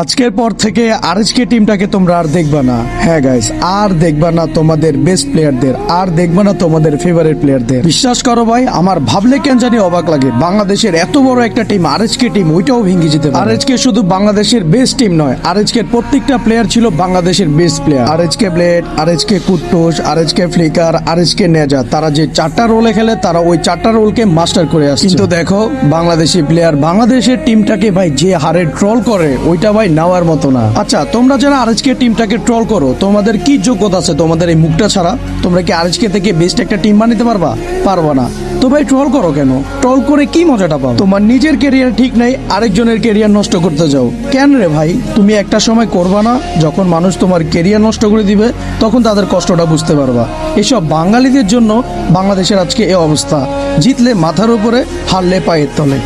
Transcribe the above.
আজকের পর থেকে আরএসকে টিমটাকে তোমরা আর দেখবা না। হ্যাঁ গাইস, আর দেখবা না তোমাদের বেস্ট প্লেয়ারদের, আর দেখবা না তোমাদের ফেভারিট প্লেয়ারদের। বিশ্বাস করো ভাই, আমার ভাবলে কেন জানি অবাক লাগে, বাংলাদেশের এত বড় একটা টিম আরএসকে টিম, ওইটাও ভেঙে যেতে পারে। আরএসকে শুধু বাংলাদেশের বেস্ট টিম নয়, আরএসকের প্রত্যেকটা প্লেয়ার ছিল বাংলাদেশের best player. RSK Blade, RSK কুট্টুস, আরএসকে ফ্লিকার, আরএসকে নেজা, তারা যে 4টা রোলে খেলে তারা ওই 4টা রোলকে মাস্টার করে আসছে। কিন্তু দেখো বাংলাদেশি প্লেয়ার বাংলাদেশের টিমটাকে ভাই যে হারে ট্রল করে, ওইটা ভাই নেওয়ার মতো না। আচ্ছা, তোমরা যারা আরএসকে টিমটাকে ট্রল করো, তোমাদের কি যোগ্যতা আছে তোমাদের এই মুখটা ছাড়া? তোমরা কি আরএসকে থেকে বেস্ট একটা টিম বানাতে পারবা? পারবা না। তো ভাই ট্রল করো কেন? ট্রল করে কি মজাটা পাও? তোমার নিজের ক্যারিয়ার ঠিক নাই, আরেকজনের ক্যারিয়ার নষ্ট করতে যাও কেন রে ভাই? তুমি একটা সময় করবা না, যখন মানুষ তোমার ক্যারিয়ার নষ্ট করে দিবে, তখন তাদের কষ্টটা বুঝতে পারবা। এসব বাঙালিদের জন্য বাংলাদেশের আজকে এই অবস্থা। জিতলে মাথার উপরে, হারলে পায়ের তলে।